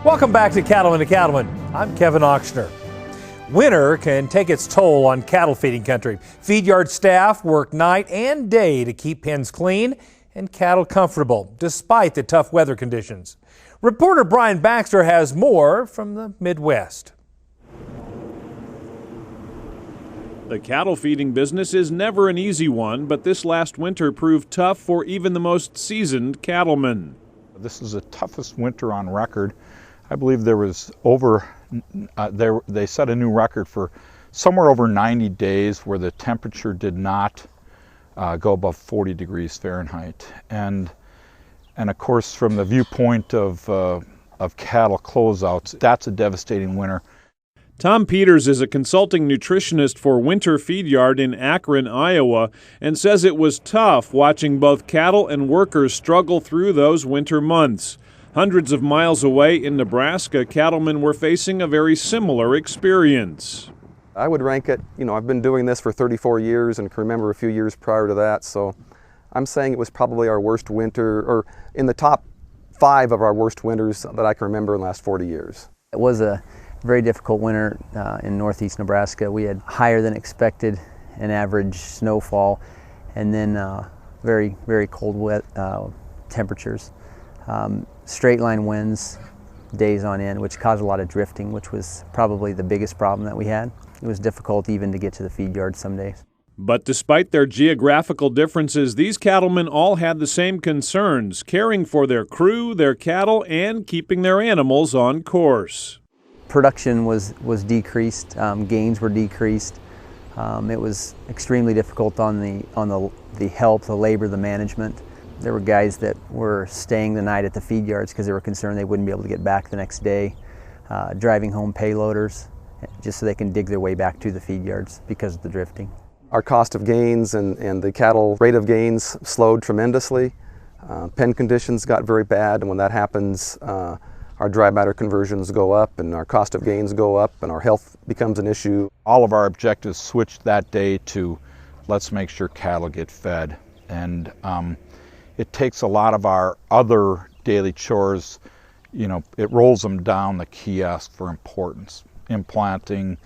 Welcome back to Cattleman to Cattleman. I'm Kevin Ochsner. Winter can take its toll on cattle feeding country. Feed yard staff work night and day to keep pens clean and cattle comfortable, despite the tough weather conditions. Reporter Brian Baxter has more from the Midwest. The cattle feeding business is never an easy one, but this last winter proved tough for even the most seasoned cattlemen. This is the toughest winter on record. I believe there was they set a new record for somewhere over 90 days where the temperature did not go above 40 degrees Fahrenheit. And of course, from the viewpoint of cattle closeouts, that's a devastating winter. Tom Peters is a consulting nutritionist for Winter Feed Yard in Akron, Iowa, and says it was tough watching both cattle and workers struggle through those winter months. Hundreds of miles away in Nebraska, cattlemen were facing a very similar experience. I would rank it, I've been doing this for 34 years and can remember a few years prior to that, so I'm saying it was probably our worst winter, or in the top 5 of our worst winters that I can remember in the last 40 years. It was a very difficult winter in northeast Nebraska. We had higher than expected an average snowfall, and then very, very cold, wet temperatures. Straight line winds days on end, which caused a lot of drifting, which was probably the biggest problem that we had. It was difficult even to get to the feed yard some days. But despite their geographical differences, these cattlemen all had the same concerns, caring for their crew, their cattle, and keeping their animals on course. Production was decreased, gains were decreased. It was extremely difficult on the help, the labor, the management. There were guys that were staying the night at the feed yards because they were concerned they wouldn't be able to get back the next day, driving home payloaders just so they can dig their way back to the feed yards because of the drifting. Our cost of gains and the cattle rate of gains slowed tremendously. Pen conditions got very bad, and when that happens, our dry matter conversions go up and our cost of gains go up and our health becomes an issue. All of our objectives switched that day to let's make sure cattle get fed. And it takes a lot of our other daily chores, it rolls them down the kiosk for importance. Implanting,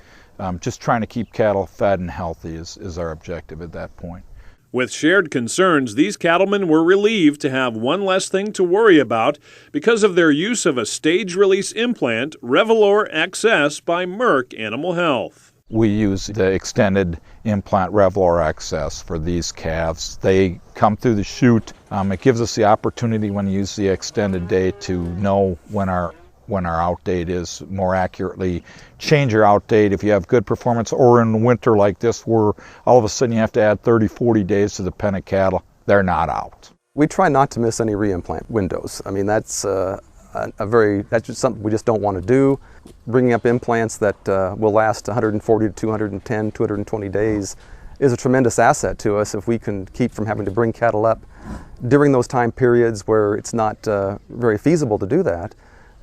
just trying to keep cattle fed and healthy is our objective at that point. With shared concerns, these cattlemen were relieved to have one less thing to worry about because of their use of a stage-release implant, Revalor XS by Merck Animal Health. We use the extended implant Revalor XS for these calves. They come through the chute. It gives us the opportunity when you use the extended day to know when our out date is, more accurately change your out date if you have good performance, or in winter like this where all of a sudden you have to add 30-40 days to the pen of cattle, they're not out. We try not to miss any reimplant windows. I mean, that's just something we just don't want to do. Bringing up implants that will last 140 to 210, 220 days is a tremendous asset to us if we can keep from having to bring cattle up during those time periods where it's not very feasible to do that.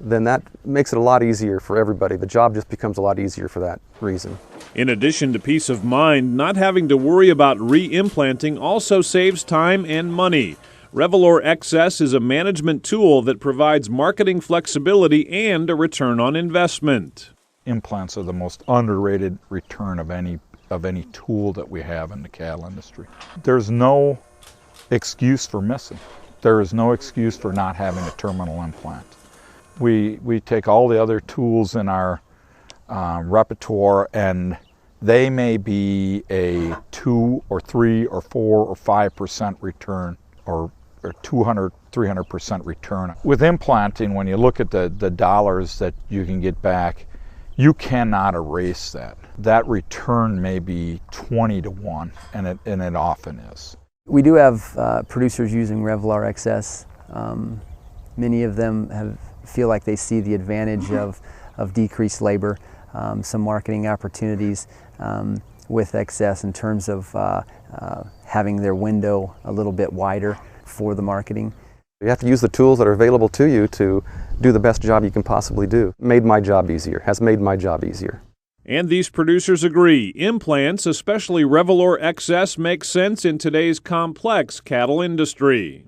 Then that makes it a lot easier for everybody. The job just becomes a lot easier for that reason. In addition to peace of mind, not having to worry about re-implanting also saves time and money. Revalor XS is a management tool that provides marketing flexibility and a return on investment. Implants are the most underrated return of any tool that we have in the cattle industry. There's no excuse for missing. There is no excuse for not having a terminal implant. We take all the other tools in our repertoire, and they may be a 2 or 3 or 4 or 5% return, or 200, 300% return. With implanting, when you look at the dollars that you can get back, you cannot erase that. That return may be 20 to 1, and it often is. We do have producers using Revalor XS. Many of them feel like they see the advantage of decreased labor, some marketing opportunities with XS in terms of having their window a little bit wider for the marketing. You have to use the tools that are available to you to do the best job you can possibly do. Made my job easier, has made my job easier. And these producers agree. Implants, especially Revalor XS, make sense in today's complex cattle industry.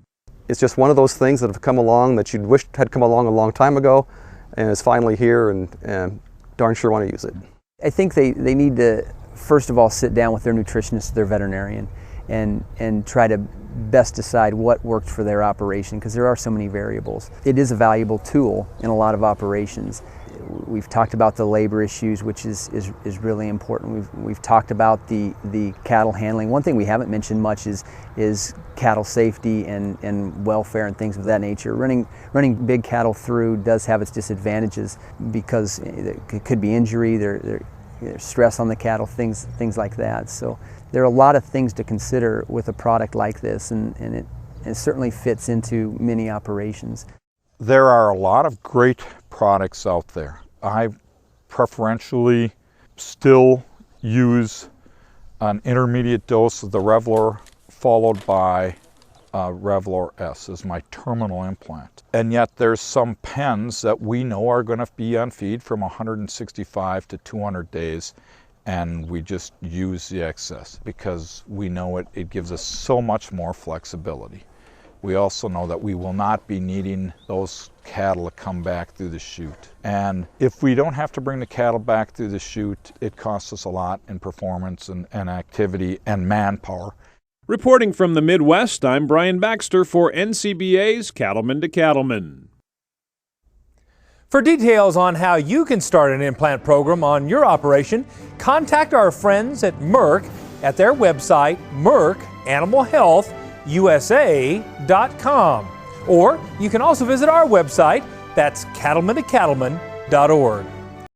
It's just one of those things that have come along that you'd wished had come along a long time ago, and it's finally here, and darn sure want to use it. I think they need to, first of all, sit down with their nutritionist, their veterinarian, and try to best decide what worked for their operation, because there are so many variables. It is a valuable tool in a lot of operations. We've talked about the labor issues, which is really important. We've talked about the cattle handling. One thing we haven't mentioned much is cattle safety and welfare and things of that nature. Running big cattle through does have its disadvantages, because it could be injury, there's stress on the cattle, things like that. So there are a lot of things to consider with a product like this, and it certainly fits into many operations. There are a lot of great products out there. I preferentially still use an intermediate dose of the Revalor, followed by Revalor S as my terminal implant. And yet there's some pens that we know are going to be on feed from 165 to 200 days, and we just use the excess because we know it gives us so much more flexibility. We also know that we will not be needing those cattle to come back through the chute. And if we don't have to bring the cattle back through the chute, it costs us a lot in performance and activity and manpower. Reporting from the Midwest, I'm Brian Baxter for NCBA's Cattleman to Cattleman. For details on how you can start an implant program on your operation, contact our friends at Merck at their website, merckanimalhealthusa.com. Or you can also visit our website, that's cattlemantocattleman.org.